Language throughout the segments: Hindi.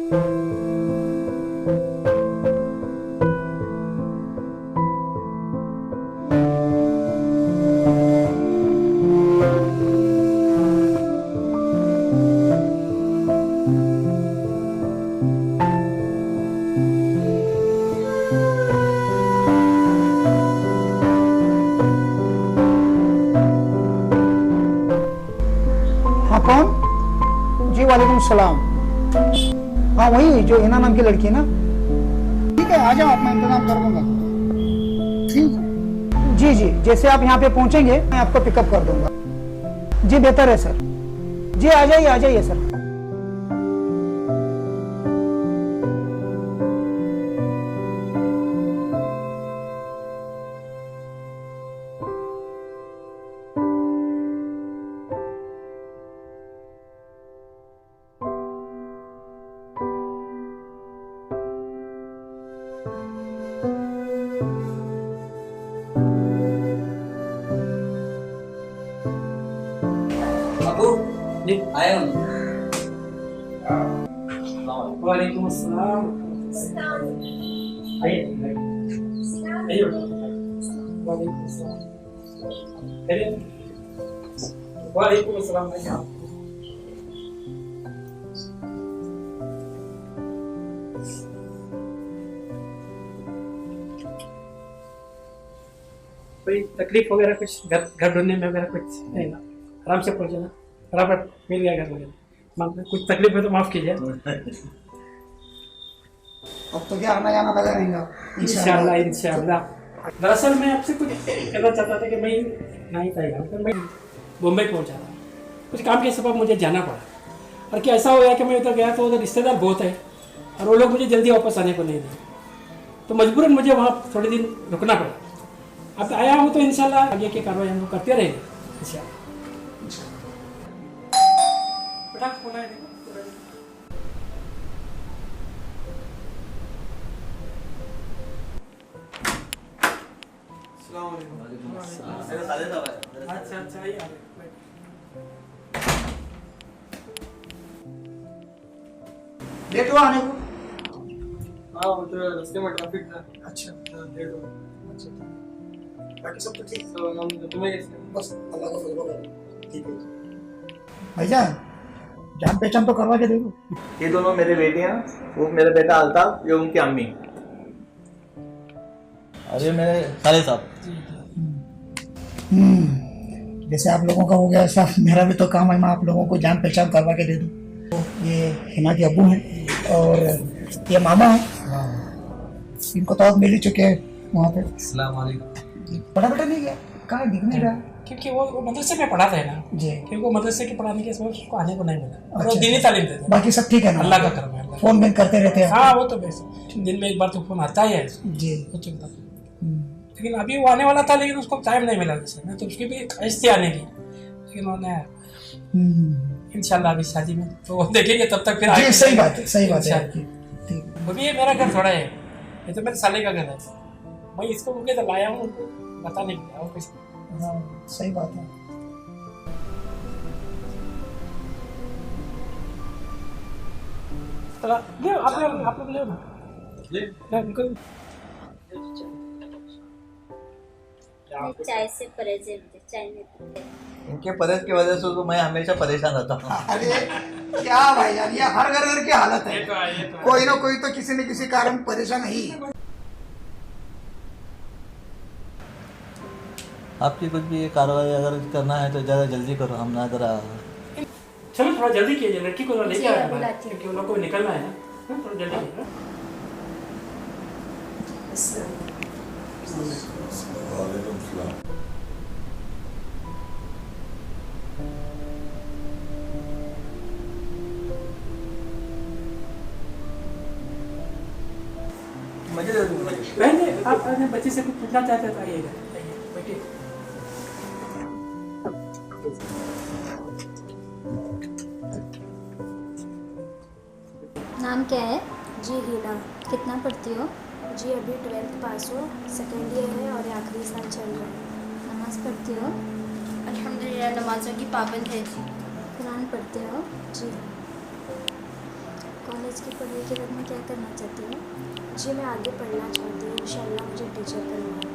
हाँ कौन? जी वालेकुम सलाम। हाँ वही जो हिना नाम की लड़की है ना। ठीक है आ जाओ, आप मैं इंतजाम कर दूंगा। ठीक जी जी, जैसे आप यहाँ पे पहुँचेंगे मैं आपको पिकअप कर दूंगा। जी बेहतर है सर। जी आ जाइए सर। अबू जी आया हूँ। वालेकुम अस्सलाम। आइए आइए। वालेकुम अस्सलाम। वालेकुम अस्सलाम भैया। कोई तकलीफ वगैरह कुछ घर ढूंढने में वगैरह कुछ है ना? आराम से पहुंचे ना, बराबर मिल गया घर वगैरह। कुछ तकलीफ है तो माफ कीजिए। अब तो क्या आना जाना लगा रहेगा इंशाल्लाह इंशाल्लाह। दरअसल मैं आपसे कुछ कहना चाहता था कि मैं नहीं पाएगा, तो मैं मुंबई पहुंचा था, कुछ काम के सबब मुझे जाना पड़ा। और क्या ऐसा हो गया कि मैं उधर गया तो उधर रिश्तेदार बहुत है और वो लोग मुझे जल्दी वापस आने को नहीं दिए, तो मजबूरन मुझे वहाँ थोड़े दिन रुकना पड़ा। अब आया हूँ तो इंशाल्लाह आगे की कार्रवाई हम लोग करते रहेंगे इंशाल्लाह। बेटा फोन आया देखो। अच्छा अच्छा आइए लेट हुआ आने को? हाँ वो तो रास्ते में ट्रैफिक था। अच्छा लेट हो अच्छा, बाकी सब तो ठीक। तो हम तुम्हें कैसे बस अल्लाह का फजल है। ठीक है भाईजान, जान पहचान तो करवा के देखो। ये दोनों मेरे बेटे हैं, वो मेरा बेटा अल्ताफ, ये उनकी अम्मी। और ये मेरे साले साहब। जैसे आप लोगों का हो गया ऐसा मेरा भी तो काम है, मैं आप लोगों को जान पहचान करवा के दे दूँ। तो ये हिना के अब्बू हैं और ये मामा हैं। इनको तो आप मिल ही चुके हैं वहाँ पे। अस्सलाम वालेकुम। बड़ा बेटा नहीं गया, कहाँ दिख नहीं रहा? क्योंकि वो मदरसे में पढ़ाता है ना जी, क्योंकि वो मदरसे के पढ़ाने के समय उसको आने को नहीं मिला और वो अच्छा, दीनी तालीम देता है। बाकी सब ठीक है ना? अल्लाह का करम है, अल्लाह का। फोन में करते रहते हैं? हाँ वो तो बस दिन में एक बार तो फोन आता ही है जी। वो चलता। लेकिन अभी वो आने वाला था लेकिन उसको टाइम नहीं मिला जैसे नहीं तो उसकी भी ख्वाहिश थी आने की, लेकिन उन्होंने इंशाल्लाह अभी शादी में तो देखेंगे तब तक फिर जी। सही बात है, सही बात है आपकी। ठीक। वो भी ये मेरा घर थोड़ा है, ये तो मेरे साले का घर है। मैं इसको मुझे तो लाया हूँ उनको बताने के लिए और कुछ। हाँ सही बात है। ये आप लोग ले ना उनको चाय से परहेज है, मुझे चाय नहीं पीते। इनके परहेज की वजह से तो मैं हमेशा परेशान रहता हूँ। अरे क्या भाई यार, ये हर घर की हालत है। कोई ना कोई तो किसी न किसी कारण परेशान ही। आपकी कुछ भी ये कार्रवाई अगर करना है तो ज़्यादा जल्दी करो, हम ना ज़रा। चलो थोड़ा जल्दी कीजिए, लड़की को लेके जी, आया बुलाती हूँ। क्योंकि उन लोग को निकलना है ना, थोड़ा जल्दी कीजिए। पहले आप अपने बच्चे से कुछ पूछना चाहते तो आइएगा, बैठिए। नाम क्या है? जी हीना। कितना पढ़ती हो? जी अभी 12th पास हो, सेकेंड ईयर है और आखिरी साल चल रहा है। नमाज पढ़ती हो? अल्हम्दुलिल्लाह नमाज़ों की पाबंद है जी। कुरान पढ़ते हो? जी। कॉलेज की पढ़ाई के बाद मैं क्या करना चाहती हूँ? जी मैं आगे पढ़ना चाहती हूँ, इंशाल्लाह मुझे टीचर बनना है।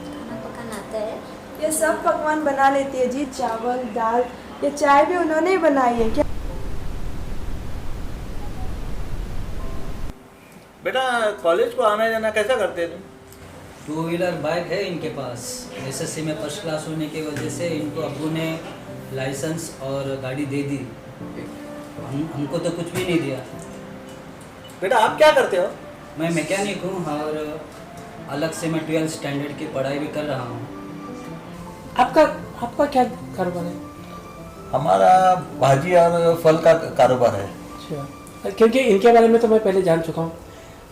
खाना पकाना आता है? ये सब पकवान बना लेती है जी, चावल दाल, ये चाय भी उन्होंने ही बनाई है। क्या बेटा कॉलेज को आना जाना कैसा करते तुम? 2 व्हीलर बाइक है इनके पास। एसएससी में फर्स्ट क्लास होने की वजह से इनको अब्बू ने लाइसेंस और गाड़ी दे दी। हमको तो कुछ भी नहीं दिया। बेटा आप क्या करते हो? मैं मैकेनिक हूँ और अलग से मैं 12th स्टैंडर्ड की पढ़ाई भी कर रहा हूँ। आपका क्या कारोबार है? हमारा भाजी और फल का कारोबार है। अच्छा, क्योंकि इनके बारे में तो मैं पहले जान चुका हूँ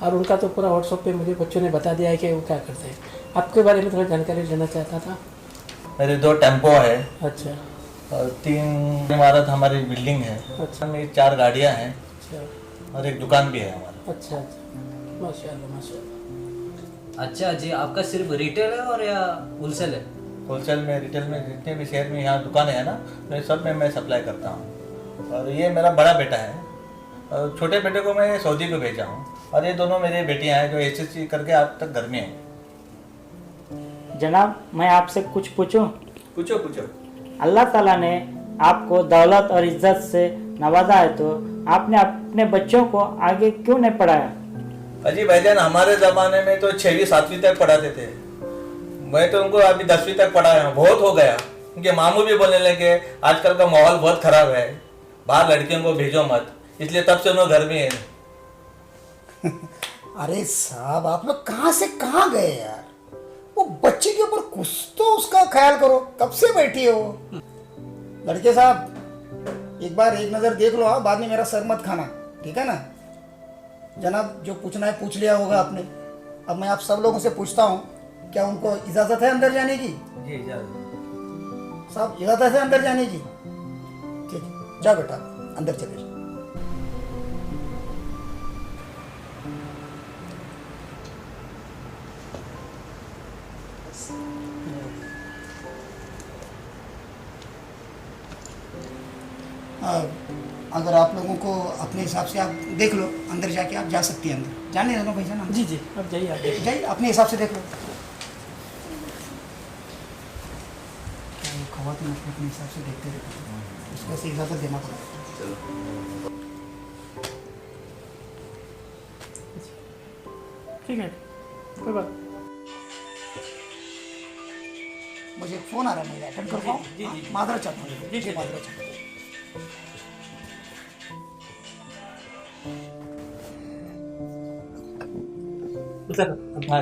और उनका तो पूरा व्हाट्सएप पे मुझे बच्चों ने बता दिया है कि वो क्या करते हैं। आपके बारे में थोड़ा जानकारी लेना चाहता था। मेरे 2 टेम्पो है अच्छा और 3 इमारत हमारी बिल्डिंग है। अच्छा मेरी 4 गाड़ियाँ हैं अच्छा और एक दुकान भी है हमारा। अच्छा अच्छा, माशाल्लाह माशाल्लाह। अच्छा जी, आपका सिर्फ रिटेल है और या होलसेल है? होलसेल में रिटेल में जितने भी शहर में यहाँ दुकानें हैं ना, तो सब में मैं सप्लाई करता हूँ। और ये मेरा बड़ा बेटा है और छोटे बेटे को मैं सऊदी को भेजा हूँ और ये दोनों मेरी बेटियाँ हैं जो एसएससी करके आज तक घर में हैं। जनाब मैं आपसे कुछ पूछूं? पूछो पूछो। अल्लाह ताला ने आपको दौलत और इज्जत से नवाजा है तो आपने अपने बच्चों को आगे क्यों नहीं पढ़ाया? अजी भाईजान हमारे ज़माने में तो 6वीं 7वीं तक पढ़ाते थे। मैं तो उनको अभी 10वीं तक पढ़ाया हूँ। बहुत हो गया। उनके मामू भी बोलने लगे आजकल का माहौल बहुत ख़राब है, बाहर लड़कियों को भेजो मत, इसलिए तब से उन्होंने घर में है। अरे साहब आप लोग कहाँ से कहाँ गए यार? वो बच्चे के ऊपर कुछ तो उसका ख्याल करो, कब से बैठी हो? लड़के साहब एक बार एक नज़र देख लो, हाँ बाद में मेरा सर मत खाना, ठीक है ना? जनाब जो पूछना है पूछ लिया होगा आपने। अब मैं आप सब लोगों से पूछता हूँ, क्या उनको इजाज़त है अंदर जाने की? जी इजाज़त। साहब इजाज़त है अंदर जाने की? ठीक है, जाओ बेटा अंदर चले जाओ। अगर आप लोगों को अपने हिसाब से आप देख लो, अंदर जाके आप जा सकती हैं अंदर। जाने दो भाई साहब। जी जी, अब जाइए, आप देखिए। जाइए अपने हिसाब से देख लो। क्या ये खवातीन अपने हिसाब से देखते रहते, उसको ऐसे इजाज़त देना पड़ेगा। ठीक है, कोई बात। मुझे एक फ़ोन आ रहा है, मैं अटेंड कर पाऊँ? जी, जी, जी। माजरा चाहता हूँ। जी, जी। माजरा चाहता हूँ। हाँ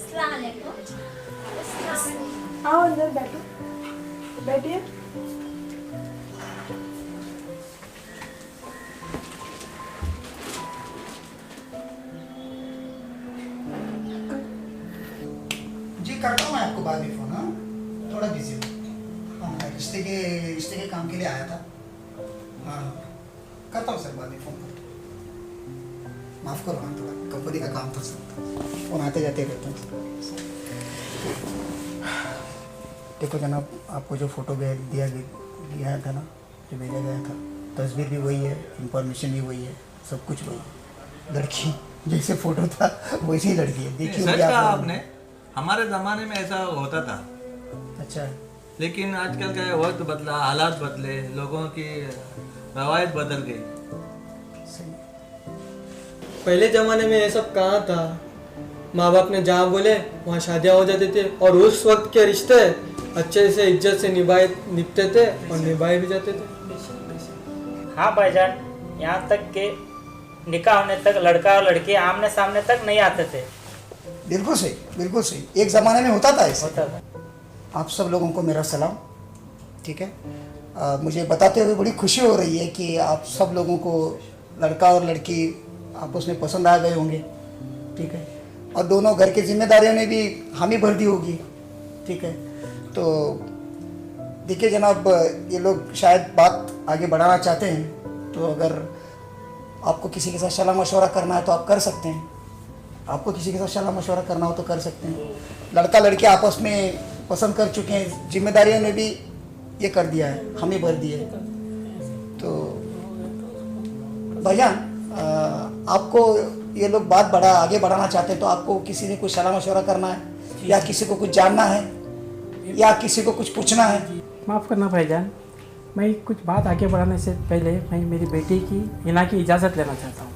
अस्सलाम वालेकुम। आओ अंदर बैठो, बैठिए। जी करता हूँ मैं आपको बाद में फ़ोन। हाँ थोड़ा बिजी हूँ। हाँ मैं रिश्ते के काम के लिए आया था। हाँ करता हूँ सर, बाद में फ़ोन करता हूँ। माफ़ करो, हाँ थोड़ा कंपनी का काम था सर, फ़ोन आते जाते रहते हैं। देखो जनाब, आपको जो फ़ोटो दिया था ना, जो भेजा गया था, तस्वीर भी वही है, इंफॉर्मेशन भी वही है, सब कुछ वही है। लड़की जैसे फ़ोटो था वैसी ही लड़की है। देखिए सच कहा आपने, हमारे ज़माने में ऐसा होता था। अच्छा, लेकिन आजकल का वक्त बदला, हालात बदले, लोगों की रवायत बदल गई। सही। पहले ज़माने में ये सब कहाँ था? माँ बाप ने जहाँ बोले वहाँ शादियाँ हो जाती थी और उस वक्त के रिश्ते अच्छे से इज्जत से निभते थे और निभाए भी जाते थे। हाँ भाईजान, यहाँ तक कि निकाह होने तक लड़का और लड़की आमने सामने तक नहीं आते थे। बिल्कुल सही, बिल्कुल सही। एक ज़माने में होता था ऐसा। होता था। आप सब लोगों को मेरा सलाम, ठीक है? मुझे बताते हुए बड़ी खुशी हो रही है कि आप सब लोगों को लड़का और लड़की आपस में पसंद आ गए होंगे, ठीक है? और दोनों घर की जिम्मेदारियों ने भी हामी भर दी होगी, ठीक है? तो देखिए जनाब, ये लोग शायद बात आगे बढ़ाना चाहते हैं, तो अगर आपको किसी के साथ सलाह मशवरा करना है तो आप कर सकते हैं, आपको किसी के साथ सलाह मशवरा करना हो तो कर सकते हैं। लड़का लड़की आपस में पसंद कर चुके हैं, जिम्मेदारियों ने भी ये कर दिया है, हमें भर दिए। तो भाईजान आपको ये लोग बात आगे बढ़ाना चाहते हैं, तो आपको किसी ने कुछ सलाह मशवरा करना है या किसी को कुछ जानना है या किसी को कुछ पूछना है? माफ़ करना भाईजान, मैं कुछ बात आगे बढ़ाने से पहले मैं मेरी बेटी की हिना की इजाज़त लेना चाहता हूँ।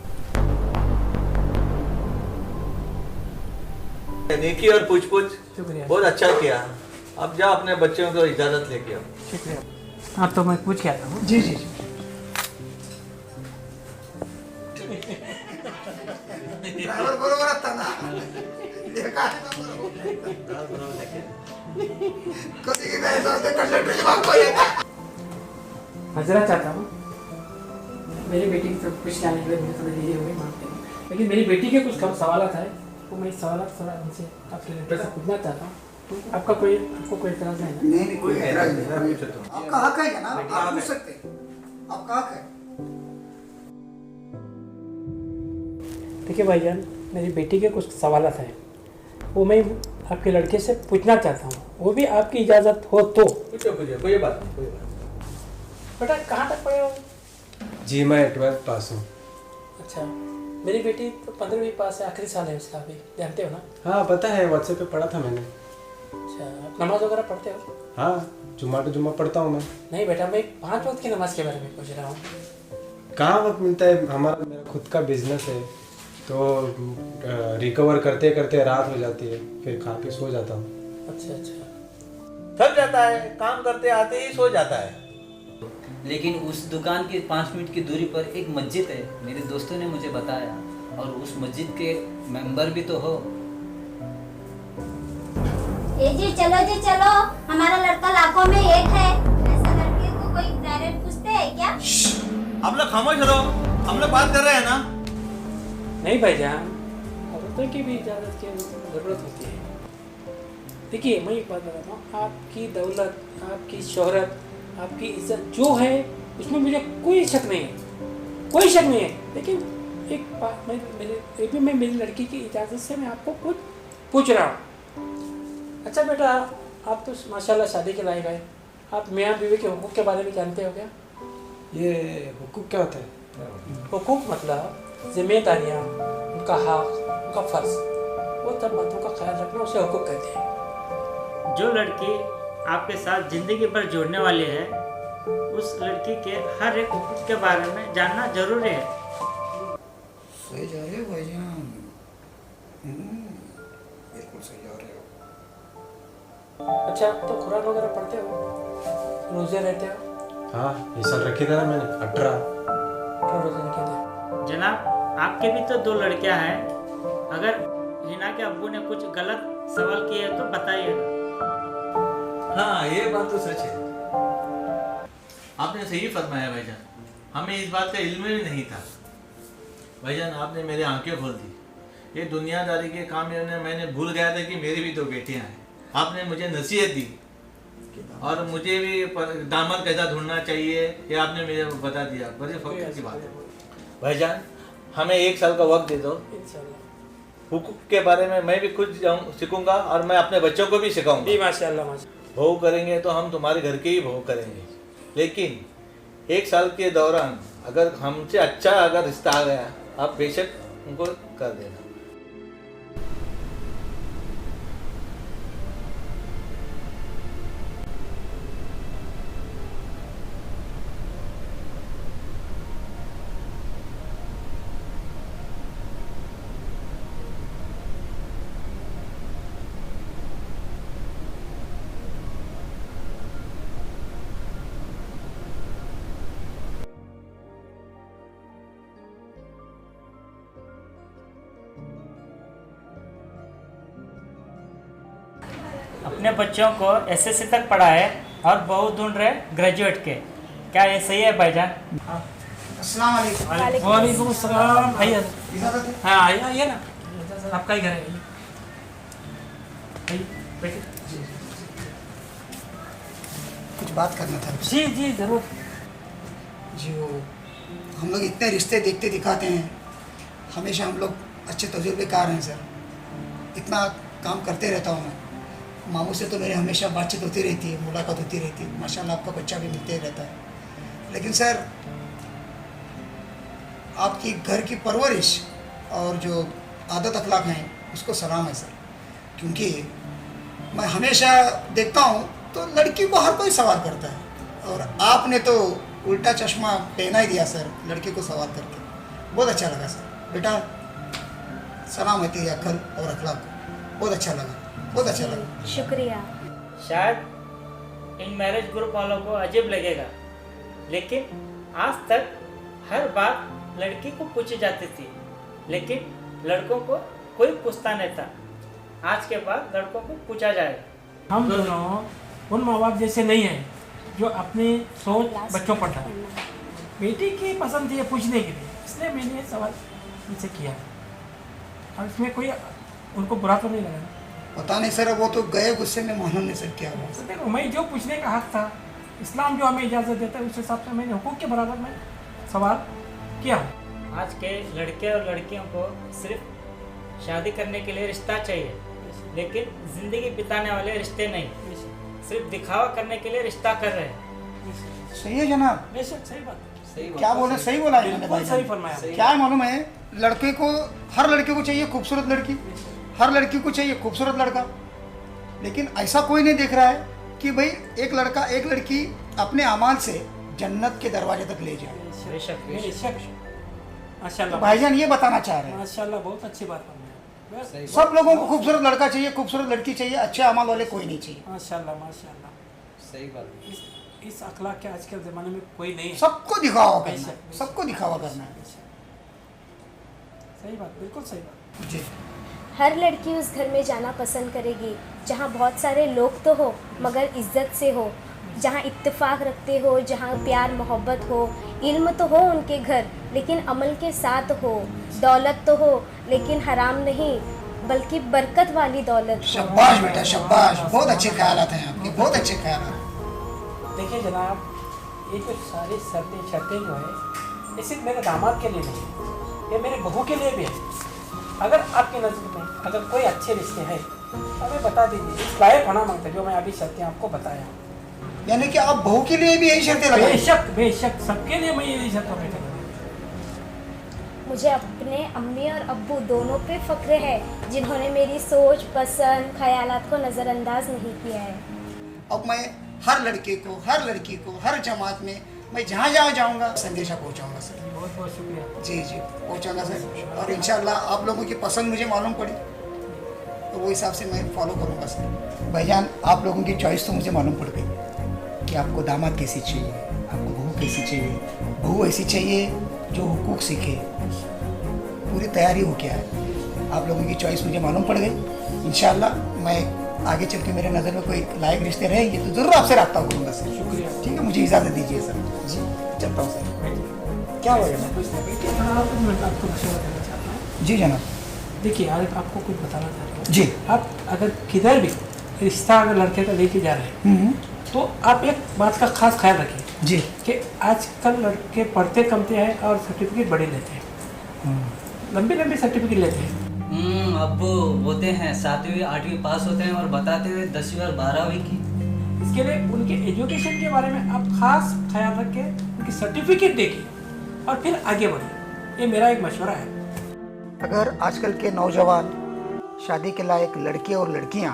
नेकी और पूछ शुक्रिया। बहुत अच्छा किया। अब जाओ अपने बच्चों को इजाजत लेके आओ। शुक्रिया। हाँ तो मैं पूछ के आता हूँ। जी जी जी। ड्राइवर बरोबर आता ना, देखा है ना बरोबर। कभी भी ऐसा होता कंडक्टर भाग को येता। हजरा चाहता हूँ मेरी बेटी की तरफ कुछ जाने के लिए मुझे थोड़ी देरी हो गई, माफ करना। लेकिन मेरी बेटी के कुछ कम सवाल है, वो मैं सवाल थोड़ा उनसे आपसे पूछना चाहता हूँ। तो आपको कोई एतराज़ नहीं है? नहीं कोई एतराज़ नहीं। आपका हक है ना, आप पूछ सकते हैं, आपका हक है। देखिए भाईजान, मेरी बेटी के कुछ सवाल हैं, वो मैं आपके लड़के से पूछना चाहता हूँ, वो भी आपकी इजाज़त हो तो। पूछो कोई बात नहीं, बेटा कहाँ तक पढ़े हो? जी मैं 12th पास हूँ। अच्छा, मेरी बेटी तो 15वीं पास है, आखिरी साल है उसका अभी, जानते हो ना? हाँ पता है, व्हाट्सएप पे पढ़ा था मैंने। अच्छा, आप नमाज वगैरह पढ़ते हो? हाँ जुम्मा टू जुम्मा पढ़ता हूँ मैं। नहीं बेटा, मैं 5 वक्त की नमाज के बारे में पूछ रहा हूँ। कहाँ वक्त मिलता है, मेरा खुद का बिजनेस है, तो रिकवर करते करते रात हो जाती है, फिर खा के सो जाता हूँ। अच्छा। थक जाता है, काम करते आते ही सो जाता है। लेकिन उस दुकान के 5 मिनट की दूरी पर एक मस्जिद है, मेरे दोस्तों ने मुझे बताया, और उस मस्जिद के मेंबर भी तो हो। जी चलो, हमारा लड़का लाखों में एक है। ऐसा लड़के को कोई डायरेक्ट पूछते हैं क्या? आप लोग खामोश रहो, हम लोग बात कर रहे हैं ना। नहीं भाईजान, औरतों की भी इजाज़त की ज़रूरत होती है। देखिए मैं एक बात बताता हूँ, आपकी दौलत, आपकी शोहरत, आपकी इज्जत जो है उसमें मुझे कोई शक नहीं है, लेकिन एक बात मैं मेरी लड़की की इजाज़त से मैं आपको कुछ पूछ रहा हूँ। अच्छा बेटा, आप तो माशाल्लाह शादी के लायक है, आप मियाँ बीवी के हुकूक के बारे में जानते हो क्या? ये हुकूक क्या होता है? हुकूक मतलब जिम्मेदारियाँ, उनका हक, उनका फ़र्ज, वो तब बातों का ख्याल रखना, उसे हुकूक कहते हैं। जो लड़की आपके साथ ज़िंदगी भर जुड़ने वाली है, उस लड़की के हर एक हुकूक के बारे में जानना जरूरी है। सही जा रहे हो भाईजान, बिल्कुल सही जा रहे हो। अच्छा, तो कुरान वगैरह पढ़ते हो, रोज़े रहते हो? हाँ ये साल रखे थे ना मैंने 18 रोज़े रखे थे। जनाब, आपके भी तो 2 लड़कियां हैं, अगर हिना के अब्बू ने कुछ गलत सवाल किए तो बताइएगा। हाँ ये बात तो सच है, आपने सही फरमाया भाईजान, हमें इस बात का इल्म भी नहीं था। भाईजान आपने मेरी आंखें खोल दी, ये दुनियादारी के काम में मैंने भूल गया था कि मेरी भी 2 बेटियां हैं। आपने मुझे नसीहत दी और मुझे भी दामन कैसा ढूंढना चाहिए ये आपने मुझे बता दिया, बड़े फख्र की बात है। भाईजान हमें 1 साल का वक्त दे दो, हुकूक के बारे में मैं भी कुछ सीखूंगा और मैं अपने बच्चों को भी सिखाऊंगा। माशाल्लाह। बहू करेंगे तो हम तुम्हारे घर के ही बहू करेंगे, लेकिन 1 साल के दौरान अगर हमसे अच्छा अगर रिश्ता आ गया, आप बेशक उनको कर देना। अपने बच्चों को एसएससी तक पढ़ा है और बहू ढूंढ रहे ग्रेजुएट के, क्या ये सही है भाईजान? अस्सलाम वालेकुम। वालेकुम अस्सलाम। भैया इजाज़त है? हाँ आइए ना, आपका ही घर है। बैठिए। कुछ बात करना था। जी ज़रूर। जी वो हम लोग इतने रिश्ते देखते दिखाते हैं, हमेशा हम लोग अच्छे तजुर्बेकार हैं सर। इतना काम करते रहता हूँ मैं। मामू से तो मेरी हमेशा बातचीत होती रहती है, मुलाकात होती रहती है। माशाल्लाह आपका बच्चा भी मिलते ही रहता है। लेकिन सर आपकी घर की परवरिश और जो आदत अखलाक हैं उसको सलाम है सर। क्योंकि मैं हमेशा देखता हूँ तो लड़की को हर कोई सवाल करता है और आपने तो उल्टा चश्मा पहना ही दिया सर लड़की को सवाल करके। बहुत अच्छा लगा सर। बेटा सलाम है तेरी अक्ल और अखलाक को। बहुत अच्छा लगा, बहुत अच्छा लगा। शुक्रिया। शायद इन मैरिज ग्रुप वालों को अजीब लगेगा, लेकिन आज तक हर बात लड़की को पूछी जाती थी, लेकिन लड़कों को कोई पूछता नहीं था। आज के बाद लड़कों को पूछा जाएगा। हम दोनों उन माँ बाप जैसे नहीं हैं जो अपनी सोच बच्चों पर डालें। बेटी की पसंद थी पूछने के लिए, इसलिए मैंने ये सवाल उनसे किया और इसमें कोई उनको बुरा तो नहीं लगा। पता नहीं सर, वो तो गए गुस्से में, मालूम नहीं सर क्या हुआ। देखो मैं जो पूछने का हक था, इस्लाम जो हमें इजाज़त देता है उस हिसाब से मैंने हुकूक के बराबर में सवाल किया। आज के लड़के और लड़कियों को सिर्फ शादी करने के लिए रिश्ता चाहिए, लेकिन ज़िंदगी बिताने वाले रिश्ते नहीं। सिर्फ दिखावा करने के लिए रिश्ता कर रहे हैं। सही है जनाब, बेशक सही बात। क्या बोले, सही बोला इन्होंने बिल्कुल भाईजान। सही फरमाया। क्या है मालूम है, लड़के को, हर लड़के को चाहिए खूबसूरत लड़की, हर लड़की को चाहिए खूबसूरत लड़का। लेकिन ऐसा कोई नहीं देख रहा है कि भाई एक लड़का एक लड़की अपने अमाल से जन्नत के दरवाजे तक ले जाए। बेशक माशाल्लाह। भाईजान ये बताना चाह रहे हैं माशाल्लाह, बहुत अच्छी बात फरमाया। सब लोगों को खूबसूरत लड़का चाहिए, खूबसूरत लड़की चाहिए, अच्छे अमाल वाले कोई नहीं चाहिए। माशाल्लाह माशाल्लाह, सही बात। इस अखलाक के आज के ज़माने में कोई नहीं है। सबको दिखावा करना है, बेशक, सबको दिखावा करना है। सही बात, बिल्कुल सही बात जी। हर लड़की उस घर में जाना पसंद करेगी जहाँ बहुत सारे लोग तो हो मगर इज्जत से हो, जहाँ इत्तेफाक रखते हो, जहाँ प्यार मोहब्बत हो। इल्म तो हो उनके घर लेकिन अमल के साथ हो। दौलत तो हो लेकिन हराम नहीं बल्कि बरकत वाली दौलत हो। शाबाश बेटा शाबाश, बहुत अच्छे ख्यालात हैं आपके, बहुत अच्छे ख्यालात। देखिए जनाब, ये जो सारी शर्तें जो है ये सिर्फ मेरे दामाद के लिए नहीं है, ये मेरे बहू के लिए भी है। अगर आपकी नज़र में अगर कोई अच्छे रिश्ते हैं तो हमें बता दीजिए। इस लायक होना मांगता है जो मैं अभी शर्तें आपको बताया। यानी कि आप बहू के लिए भी यही शर्तें लगाई? बेशक बेशक, सबके लिए मैं यही शर्तों पे चलूँगा। मुझे अपने अम्मी और अब्बू दोनों पे फ़ख्र है जिन्होंने मेरी सोच, पसंद, ख़यालात को नज़रअंदाज नहीं किया है। अब मैं हर लड़के को, हर लड़की को, हर जमात में मैं जहाँ जहाँ जाऊँगा संदेशा पहुँचाऊँगा सर। बहुत बहुत शुक्रिया। जी जी पहुँचाऊँगा सर। और इंशाल्लाह आप लोगों की पसंद मुझे मालूम पड़ी तो वो हिसाब से मैं फॉलो करूँगा सर। भाईजान आप लोगों की चॉइस तो मुझे मालूम पड़ गई कि आपको दामाद कैसी चाहिए, आपको बहू कैसी चाहिए। बहू ऐसी चाहिए जो हुकूक सीखे, पूरी तैयारी हो क्या है। आप लोगों की चॉइस मुझे मालूम पड़ गई। इंशाल्लाह मैं आगे चल के मेरे नज़र में कोई लायक रिश्ते रहेंगे तो ज़रूर आपसे रब्ता करूँगा सर। शुक्रिया। ठीक है, मुझे इजाज़त दीजिए सर। जी चलता हूँ सर। क्या हो गया? मैं आपको मशवरा देना चाहता हूँ। जी जनाब। देखिए आज आपको कुछ बताना चाहता हूँ। जी। आप अगर किधर भी रिश्ता अगर लड़के का लेके जा रहे हैं तो आप एक बात का खास ख्याल रखिए जी कि आजकल लड़के पढ़ते कमते हैं और सर्टिफिकेट बड़े लेते हैं, लंबी लंबी सर्टिफिकेट लेते हैं। अब्बू होते हैं 7वीं 8वीं पास होते हैं और बताते हुए 10वीं और 12वीं की। इसके लिए उनके एजुकेशन के बारे में आप खास ख्याल रखें, उनकी सर्टिफिकेट देखिए और फिर आगे बढ़िए। ये मेरा एक मशवरा है। अगर आजकल के नौजवान शादी के लायक लड़के और लड़कियां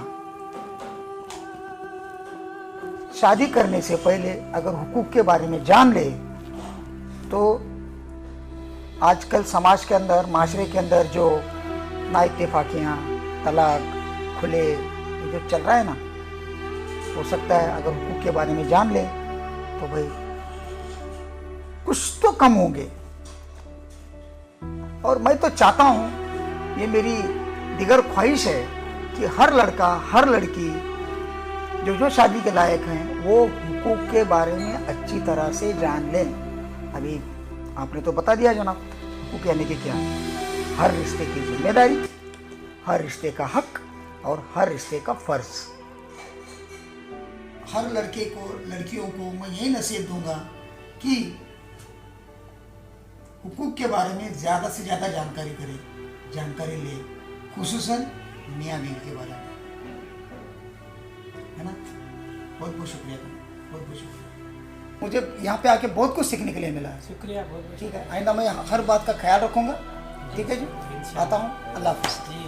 शादी करने से पहले अगर हुकूक के बारे में जान ले तो आजकल समाज के अंदर, माशरे के अंदर जो नाइत्तेफाकियाँ, तलाक, खुले ये जो चल रहा है ना, हो सकता है अगर हुकूक के बारे में जान ले तो भाई कुछ तो कम होंगे। और मैं तो चाहता हूँ, ये मेरी दिगर ख्वाहिश है कि हर लड़का हर लड़की जो शादी के लायक हैं वो हुकूक के बारे में अच्छी तरह से जान लें। अभी आपने तो बता दिया जनाब हुकूक यानी कि क्या है। हर रिश्ते की जिम्मेदारी, हर रिश्ते का हक और हर रिश्ते का फ़र्ज। हर लड़के को, लड़कियों को मैं यही नसीहत दूंगा कि हुकूक के बारे में ज़्यादा से ज़्यादा जानकारी करें। जानकारी ले, खुसूसन मियाँ बीवी के बारे में, है ना। बहुत बहुत शुक्रिया तुम्हारा, बहुत बहुत शुक्रिया। मुझे यहाँ पे आके बहुत कुछ सीखने के लिए मिला है। शुक्रिया बहुत बहुत। ठीक है, आइंदा मैं हर बात का ख्याल रखूँगा। ठीक है जी, आता हूँ। अल्लाह हाफ़िज़।